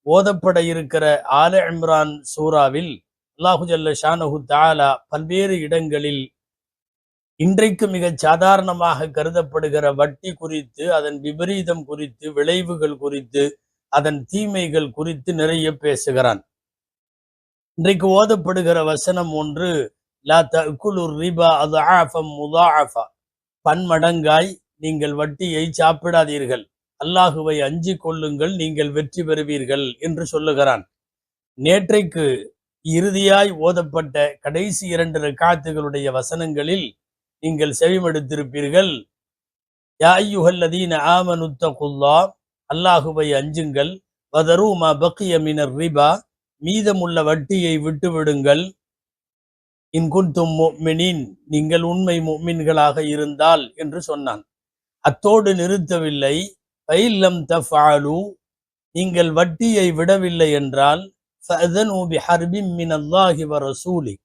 ஓதப்பட இருக்கிற ஆல இம்ரான் சூராவில் அல்லாஹு ஜல்ல ஷானஹு தஆலா பல்வேறு இடங்களில் இன்றைக்கு மிக சாதாரணமாக கருதப்படுகிற வட்டி குறித்து, அதன் விபரீதம் குறித்து, விளைவுகள் குறித்து, அதன் தீமைகள் குறித்து நிறைய பேசுகிறான். இன்றைக்கு ஓதப்படுகிற வசனம் ஒன்று, லா தஅகுலு ரிபா அத்ஆஃபம் முதாஅஃபா, பன்மடங்காய் நீங்கள் வட்டியை சாப்பிடாதீர்கள், அல்லாஹுவை அஞ்சிக் கொள்ளுங்கள், நீங்கள் வெற்றி பெறுவீர்கள் என்று சொல்லுகிறான். நேற்றைக்கு இறுதியாய் ஓதப்பட்ட கடைசி 2 ரக்காத்துகளுடைய வசனங்களில் நீங்கள் செவிமடுத்திருப்பீர்கள். யா அய்யுஹல்லதீன ஆமனு தகுல்லாஹ், அல்லாஹுவை அஞ்சுங்கள், வதரு மா பக்கிய மினர் ரிபா, மீதமுள்ள வட்டியை விட்டுவிடுங்கள், இன் குன்தும் முஃமினீன், நீங்கள் உண்மை முஃமின்களாக இருந்தால் என்று சொன்னான். அத்தோடு நிறுத்தவில்லை. ஃபைல்லம் தஃஅலு, நீங்கள் வட்டியை விடவில்லை என்றால், ஃபஅதனு பிஹர்பின் மினல்லாஹி வ ரசூலி,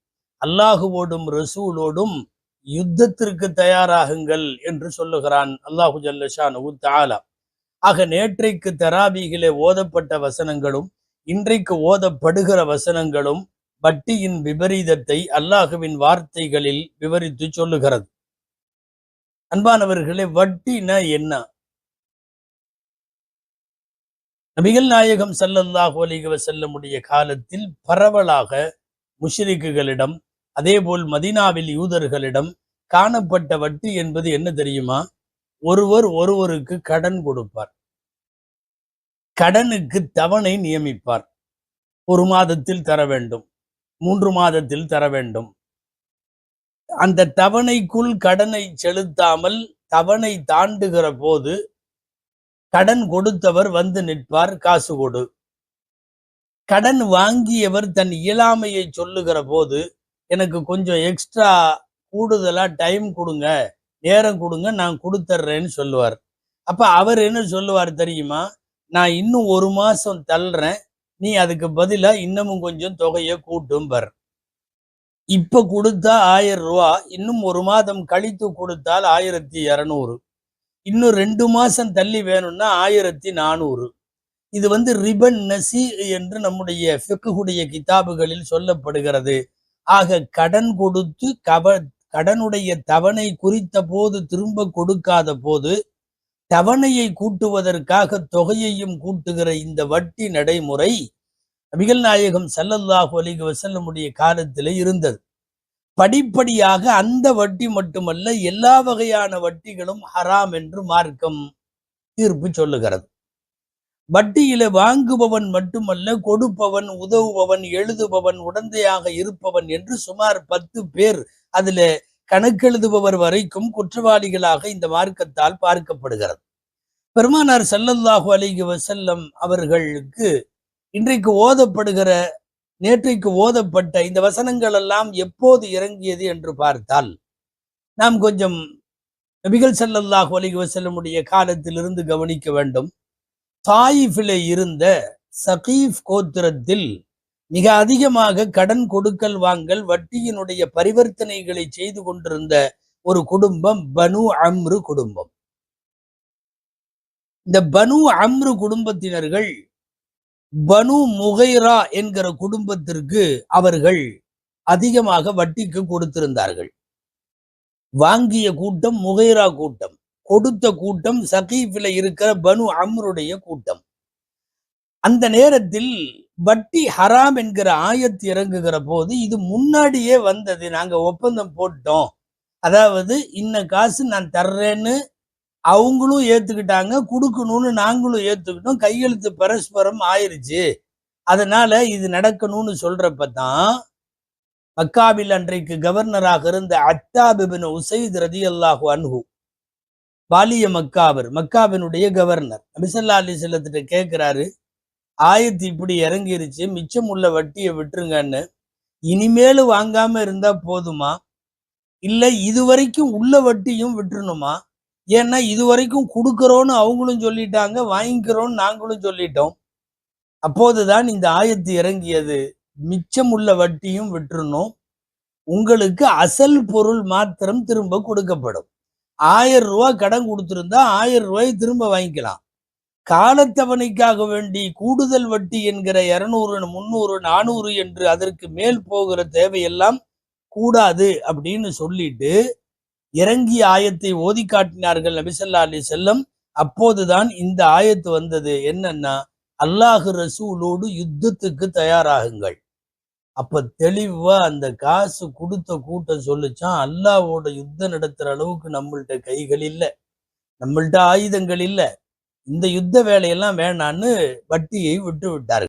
அல்லாஹுவோடும் ரசூலோடும் யுத்தத்திற்கு தயாராகுங்கள் என்று சொல்லுகிறான் அல்லாஹு ஜல்ல ஷானஹு தஆலா. ஆக நேற்றைக்கு தராபீகிலே ஓதப்பட்ட வசனங்களும் இன்றைக்கு ஓதப்படுகிற வசனங்களும் வட்டியின் விபரீதத்தை அல்லாஹுவின் வார்த்தைகளில் விவரித்து சொல்லுகிறது. அன்பானவர்களே, வட்டினா என்ன? நபிகள் நாயகம் ஸல்லல்லாஹு அலைஹி வஸல்லமுடைய காலத்தில் பரவலாக முஷ்ரிக்குகளிடம், அதேபோல் மதீனாவில் யூதர்களிடம் காணப்பட்ட வட்டி என்பது என்ன தெரியுமா? ஒருவர் ஒருவருக்கு கடன் கொடுப்பார், கடனுக்கு தவணை நியமிப்பார். 1 மாதத்தில் தர வேண்டும், 3 மாதத்தில் தர வேண்டும். அந்த தவணைக்குள் கடனை செலுத்தாமல் தவணை தாண்டுகிற போது கடன் கொடுத்தவர் வந்து நிற்பார், காசு கொடு. கடன் வாங்கியவர் தன் இயலாமையை சொல்லுகிற போது, எனக்கு கொஞ்சம் எக்ஸ்ட்ரா கூடுதலா டைம் கொடுங்க, நேரம் கொடுங்க, நான் கொடுத்துட்றேன்னு சொல்லுவார். அப்ப அவர் என்ன சொல்லுவார் தெரியுமா? நான் இன்னும் 1 மாசம் தள்ளுறேன், நீ அதுக்கு பதிலா இன்னமும் கொஞ்சம் தொகையை கூட்டும்பர். இப்ப கொடுத்தா 1000 ரூபா, இன்னும் 1 மாதம் கழித்து கொடுத்தால் 1200, இன்னும் 2 மாசம் தள்ளி வேணும்னா 1400. இது ரிபன் நசி என்று நம்முடைய ஃபிக்ஹுடைய கிதாபுகளில் சொல்லப்படுகிறது. ஆக கடன் கொடுத்து கடனுடைய தவணை குறித்த போது திரும்ப கொடுக்காத போது தவணையை கூட்டுவதற்காக தொகையையும் கூட்டுகிற இந்த வட்டி நடைமுறை நபிகள் நாயகம் ஸல்லல்லாஹு அலைஹி வஸல்லமுடைய காலத்திலே இருந்தது. படிப்படியாக அந்த வட்டி மட்டுமல்ல, எல்லா வகையான வட்டிகளும் ஹராம் என்று மார்க்கம் தீர்ப்பு சொல்லுகிறது. வட்டியில வாங்குபவன் மட்டுமல்ல, கொடுப்பவன், உதவுபவன், எழுதுபவன், உடந்தையாக இருப்பவன் என்று சுமார் 10 பேர் அதுல கணக்கெழுதுபவர் வரைக்கும் குற்றவாளிகளாக இந்த மார்க்கத்தால் பார்க்கப்படுகிறது. பெருமானார் ஸல்லல்லாஹு அலைஹி வஸல்லம் அவர்களுக்கு இன்றைக்கு ஓதப்படுகிற, நேற்றைக்கு ஓதப்பட்ட இந்த வசனங்கள் எல்லாம் எப்போது இறங்கியது என்று பார்த்தால், நாம் கொஞ்சம் நபிகள் ஸல்லல்லாஹு அலைஹி வஸல்லமுடைய காலத்திலிருந்து கவனிக்க வேண்டும். தாயிஃபிலே இருந்த சகீஃப் கோத்திரத்தில் மிக அதிகமாக கடன் கொடுக்கல் வாங்கல், வட்டியினுடைய பரிவர்த்தனைகளை செய்து கொண்டிருந்த ஒரு குடும்பம் பனு அம்ரு குடும்பம். இந்த பனு அம்ரு குடும்பத்தினர்கள் பனு முகைரா என்கிற குடும்பத்திற்கு அவர்கள் அதிகமாக வட்டிக்கு கொடுத்திருந்தார்கள். வாங்கிய கூட்டம் முகைரா கூட்டம், கொடுத்த கூட்டம் சகீஃபில் இருக்கிற பனு அம்ருடைய கூட்டம். அந்த நேரத்தில் வட்டி ஹராம் என்கிற ஆயத்து இறங்குகிற போது இது முன்னாடியே வந்தது. நாங்க ஒப்பந்தம் போட்டோம், அதாவது இன்ன காசு நான் தர்றேன்னு அவங்களும் ஏத்துக்கிட்டாங்க, கொடுக்கணும்னு நாங்களும் ஏத்துக்கிட்டோம், கையெழுத்து பரஸ்பரம் ஆயிருச்சு, அதனால இது நடக்கணும்னு சொல்றப்பதான் மக்காவில் அன்றைக்கு கவர்னராக இருந்த அத்தாப் இப்னு உஸைத் ரலியல்லாஹு அன்ஹு, வாலிய மக்காவர், மக்காவினுடைய கவர்னர், நபி ஸல்லல்லாஹு அலைஹி வஸல்லத்திட்ட கேட்கிறாரு, ஆயத்து இப்படி இறங்கிருச்சு, மிச்சம் உள்ள வட்டியை விட்டுருங்கன்னு, இனிமேல் வாங்காம இருந்தா போதுமா, இல்ல இதுவரைக்கும் உள்ள வட்டியும் விட்டுருணுமா? ஏன்னா இதுவரைக்கும் கொடுக்கிறோன்னு அவங்களும் சொல்லிட்டாங்க, வாங்கிக்கிறோன்னு நாங்களும் சொல்லிட்டோம். அப்போதுதான் இந்த ஆயத்து இறங்கியது, மிச்சம் உள்ள வட்டியும் விட்டுறணும், உங்களுக்கு அசல் பொருள் மாத்திரம் திரும்ப கொடுக்கப்படும். 1000 ரூபாய் கடன் கொடுத்திருந்தா 1000 ரூபாய் திரும்ப வாங்கிக்கலாம், காலத்தவணைக்காக வேண்டி கூடுதல் வட்டி என்கிற 200 300 400 என்று அதற்கு மேல் போகிற தேவையெல்லாம் கூடாது அப்படின்னு சொல்லிட்டு இறங்கிய ஆயத்தை ஓதி காட்டினார்கள் நபி ஸல்லல்லாஹு அலைஹி வஸல்லம். அப்போதுதான் இந்த ஆயத்து வந்தது. என்னன்னா, அல்லாஹ் ரசூலோடு யுத்தத்துக்கு தயாராகுங்கள். அப்ப தெளிவா அந்த காசு கொடுத்த கூட்டம் சொல்லுச்சான், அல்லாஹ்வோட யுத்தம் நடத்துற அளவுக்கு நம்மள்ட்ட கைகள் இல்ல, நம்மள்ட்ட ஆயுதங்கள் இல்ல, இந்த யுத்த வேலையெல்லாம் வேணான்னு வட்டியை விட்டு விட்டார்கள்.